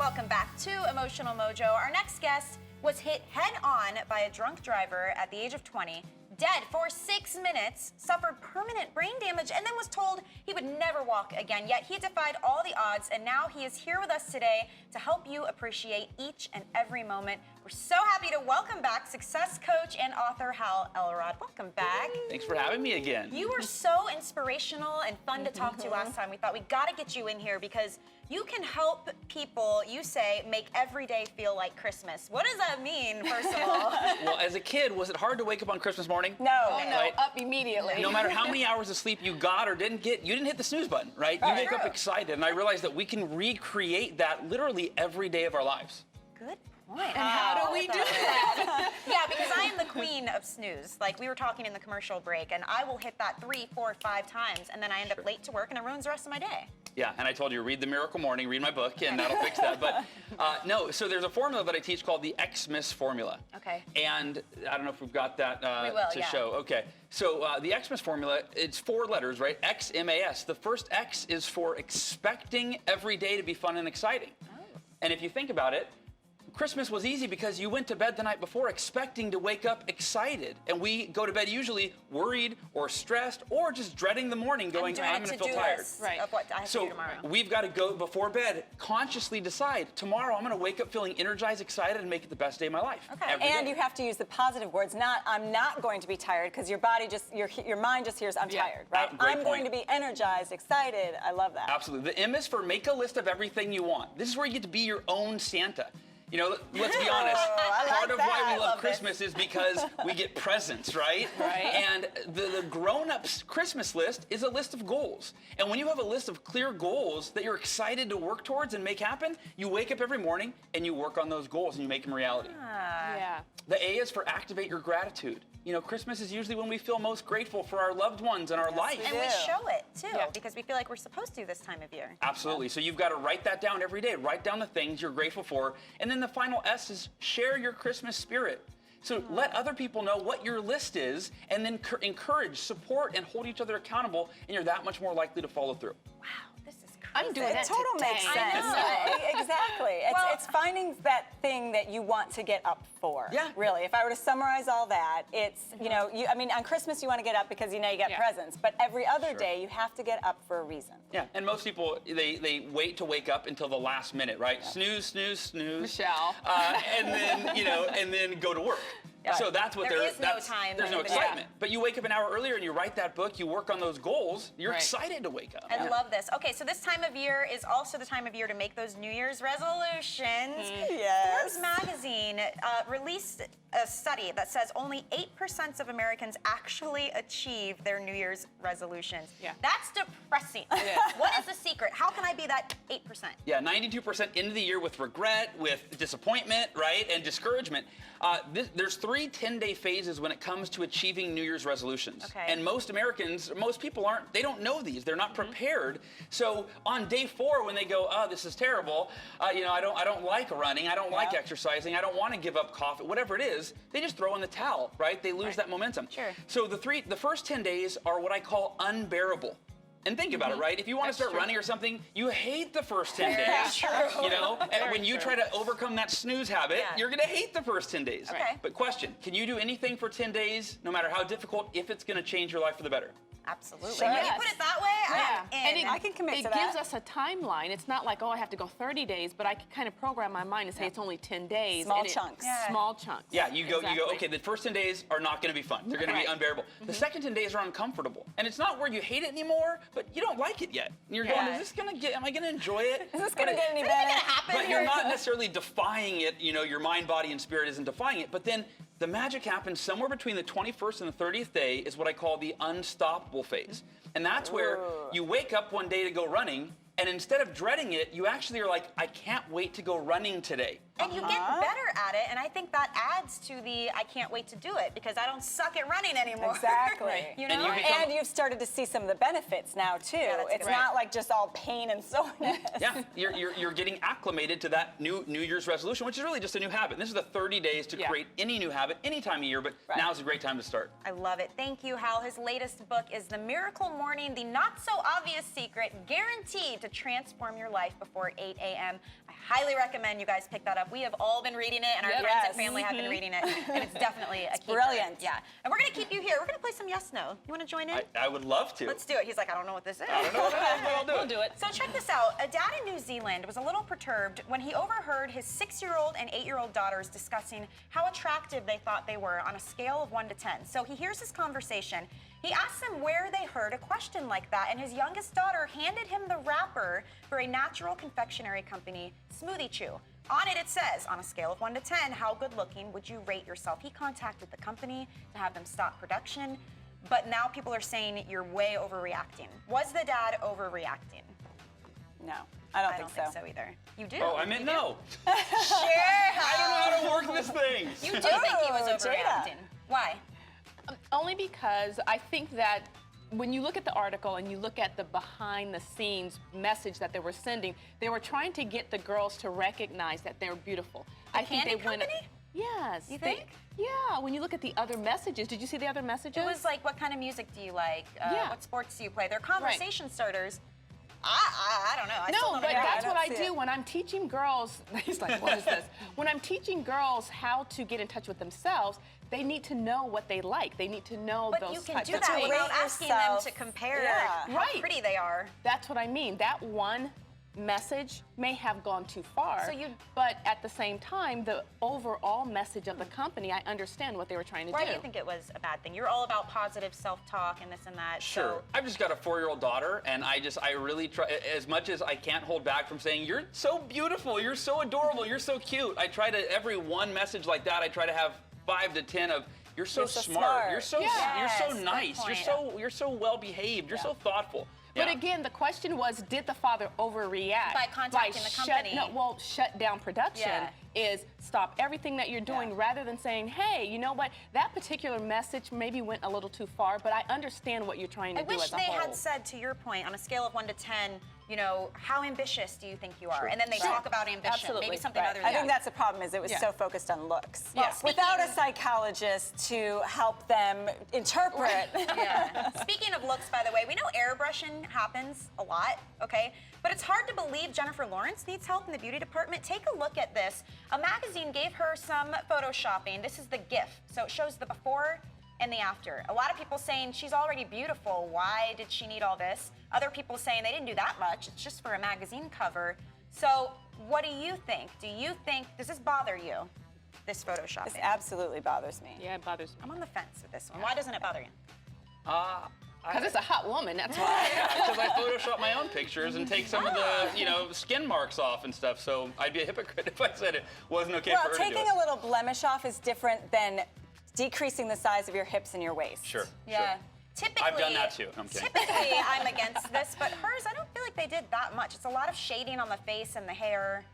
Welcome back to Emotional Mojo. Our next guest was hit head-on by a drunk driver at the age of 20, dead for 6 minutes, suffered permanent brain damage, and then was told he would never walk again. Yet he defied all the odds, and now he is here with us today to help you appreciate each and every moment. We're so happy to welcome back success coach and author Hal Elrod. Welcome back. Thanks for having me again. You were so inspirational and fun to talk to last time. We thought we got to get you in here because you can help people, you say, make every day feel like Christmas. What does that mean, first of all? Well, as a kid, was it hard to wake up on Christmas morning? No. Oh, no, Right? up immediately. No matter how many hours of sleep you got or didn't get, you didn't hit the snooze button, right? You woke up excited, and I realized that we can recreate that literally every day of our lives. Good point. And how do we do that? Yeah, because I am the queen of snooze. Like, we were talking in the commercial break, and I will hit that 3, 4, 5 times, and then I end up late to work, and it ruins the rest of my day. Yeah, and I told you, read The Miracle Morning, read my book, and that'll fix that. But no, so there's a formula that I teach called the Xmas formula. Okay. And I don't know if we've got that We will, to yeah. show. Okay, so the Xmas formula, it's 4 letters, right? XMAS. The first X is for expecting every day to be fun and exciting. Oh. And if you think about it, Christmas was easy because you went to bed the night before expecting to wake up excited. And we go to bed usually worried or stressed or just dreading the morning going, I'm going to feel tired. Right. Of what I have to do So tomorrow. we've got to go before bed, consciously decide, tomorrow I'm going to wake up feeling energized, excited, and make it the best day of my life. Okay. Every And day. you have to use the positive words, not I'm not going to be tired, because your body just, your mind just hears I'm tired, right? Great I'm going to point. be energized, excited. I love that. Absolutely. The M is for make a list of everything you want. This is where you get to be your own Santa. You know, let's be honest. I like Part of that. why I we love love Christmas is because we get presents, right? Right. And the grown-ups Christmas list is a list of goals. And when you have a list of clear goals that you're excited to work towards and make happen, you wake up every morning and you work on those goals and you make them reality. Yeah. The A is for activate your gratitude. You know, Christmas is usually when we feel most grateful for our loved ones and our life. And we do. show it, too, Yeah. because we feel like we're supposed to this time of year. Absolutely. So you've got to write that down every day. Write down the things you're grateful for. And then the final S is share your Christmas spirit. So let other people know what your list is and then encourage, support, and hold each other accountable, and you're that much more likely to follow through. Wow, this is crazy. I'm doing It that totally today. makes I sense. know. Exactly. Well- It's finding that thing that you want to get up for. Yeah. Really. If I were to summarize all that, it's, you know, I mean, on Christmas you want to get up because you know you got Yeah. presents, but every other day you have to get up for a reason. Yeah, and most people, they wait to wake up until the last minute, right? Snooze, snooze, snooze. Michelle. And then, you know, and then go to work. So that's what There they're, is no that's, time There's no then. excitement. But you wake up an hour earlier and you write that book, you work on those goals, you're Right. excited to wake up. I love this. Okay, so this time of year is also the time of year to make those New Year's resolutions. Yes. Forbes magazine released a study that says only 8% of Americans actually achieve their New Year's resolutions. Yeah. That's depressing. It is. What is the secret? How can I be that 8%? Yeah, 92% into the year with regret, with disappointment, right, and discouragement. There's 3 10-day phases when it comes to achieving New Year's resolutions. Okay. And most Americans, most people they don't know these. They're not prepared. So on day 4, when they go, oh, this is terrible, you know, I don't like running, I don't like exercising, I don't want to give up coffee, whatever it is, they just throw in the towel, right? They lose that momentum. Sure. So the first 10 days are what I call unbearable. And think about it, right? If you want to start running or something, you hate the first 10 days. That's true. You know, and when you try to overcome that snooze habit, Yeah. you're going to hate the first 10 days. Okay. But question, can you do anything for 10 days, no matter how difficult, if it's going to change your life for the better? Absolutely. Sure. When you Yes. put it that way, Yeah. I'm in. I can commit it to that. gives us a timeline. It's not like, oh, I have to go 30 days, but I can kind of program my mind and say it's only 10 days. Small and chunks. Yeah. Small chunks. Yeah, you go, Exactly. okay, the first 10 days are not going to be fun. They're going to be Right. unbearable. The second 10 days are uncomfortable. And it's not where you hate it anymore, but you don't like it yet. And you're going, Yeah. is this going to get, am I going to enjoy it? Is this going to get any better? But you're not necessarily defying it, you know, your mind, body, and spirit isn't defying it. But then the magic happens somewhere between the 21st and the 30th day is what I call the unstoppable phase. And that's where you wake up one day to go running, and instead of dreading it, you actually are like, I can't wait to go running today. And you get better at it, and I think that adds to the I can't wait to do it because I don't suck at running anymore. Exactly. You And know? you become- And you've started to see some of the benefits now too. that's It's good. not like just all pain and soreness. Yeah, you're getting acclimated to that New Year's resolution, which is really just a new habit. This is the 30 days to Yeah. create any new habit, any time of year, but now is a great time to start. I love it. Thank you, Hal. His latest book is The Miracle Morning, The Not So Obvious Secret, guaranteed to transform your life before 8 a.m. I highly recommend you guys pick that up. We have all been reading it, and our friends and family have been reading it, and it's definitely a keeper. Brilliant. Yeah. And we're going to keep you here. We're going to play some yes, no. You want to join in? I would love to. Let's do it. He's like, I don't know what this is. I don't know what it is, but I'll do it. We'll do it. So check this out. A dad in New Zealand was a little perturbed when he overheard his 6-year-old and 8-year-old daughters discussing how attractive they thought they were on a scale of 1 to 10. So he hears this conversation. He asks them where they heard a question like that, and his youngest daughter handed him the wrapper for a natural confectionery company, Smoothie Chew. On it, it says, on a scale of 1 to 10, how good looking would you rate yourself? He contacted the company to have them stop production, but now people are saying you're way overreacting. Was the dad overreacting? No, I don't I think don't think so either. You do? Oh, I meant no. Sure. I don't know how to work this thing. You do think he was Jada. overreacting. Why? Only because I think that when you look at the article and you look at the behind the scenes message that they were sending, they were trying to get the girls to recognize that they're beautiful. I think candy they went. company? Yes. You think? Yeah. When you look at the other messages, did you see the other messages? It was like, what kind of music do you like? Yeah. What sports do you play? They're conversation starters. I don't know. I still No, don't but know. that's I what don't I see do it. when I'm teaching girls. He's like, what is this? When I'm teaching girls how to get in touch with themselves, they need to know what they like. They need to know But those you can types do of that things. without Rate asking them yourself. to compare Yeah. how Right. pretty they are. That's what I mean. That one message may have gone too far. So you- but at the same time, the overall message of the company, I understand what they were trying to Why do. do you think it was a bad thing? You're all about positive self-talk and this and that. Sure. So I've just got a 4-year-old daughter, and I really try, as much as I can't hold back from saying, you're so beautiful, you're so adorable, you're so cute. I try to, every one message like that, I try to have 5 to 10 of, you're so, You're so smart, smart. you're so Yes, you're so good nice, point. you're so well behaved, you're so thoughtful. But Yeah. again, the question was, did the father overreact? By contacting the company. Shut down production Yeah. is stop everything that you're doing rather than saying, hey, you know what, that particular message maybe went a little too far, but I understand what you're trying to I do wish as a they whole. had said, to your point, on a scale of 1 to 10, you know, how ambitious do you think you are? Sure. And then they Sure. talk about ambition, Absolutely. maybe something Right. other I than think that's the problem, is it was Yeah. so focused on looks. Yeah. Without a psychologist to help them interpret. Yeah. Speaking of looks, by the way, we know airbrushing happens a lot, okay? But it's hard to believe Jennifer Lawrence needs help in the beauty department. Take a look at this. A magazine gave her some photoshopping. This is the GIF. So it shows the before and the after. A lot of people saying she's already beautiful. Why did she need all this? Other people saying they didn't do that much. It's just for a magazine cover. So what do you think? Does this bother you, this photoshopping? This absolutely bothers me. Yeah, it bothers me. I'm on the fence with this one. Why doesn't it bother you? Because it's a hot woman, that's why. Because I Photoshop my own pictures and take some of the, skin marks off and stuff. So I'd be a hypocrite if I said it wasn't okay Well, for her to do taking it. a little blemish off is different than decreasing the size of your hips and your waist. Sure. Yeah. Sure. Typically, I've done that too. I'm kidding. Typically, I'm against this, but hers, I don't feel like they did that much. It's a lot of shading on the face and the hair.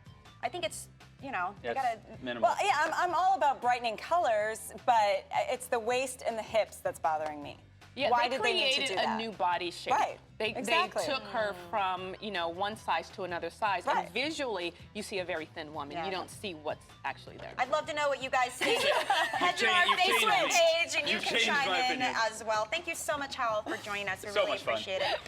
I think it's, you Yeah, gotta. it's minimal. Well, yeah, I'm all about brightening colors, but it's the waist and the hips that's bothering me. Yeah, Why they did they need to created do that? a new body shape. Right, They exactly. took her from, one size to another size. Right. And visually, you see a very thin woman. Yeah. You don't see what's actually there. I'd love to know what you guys think. Head to our you've changed Facebook me. page and you You've can changed chime my in opinion. as well. Thank you so much, Hal, for joining us. We So really much fun. appreciate it.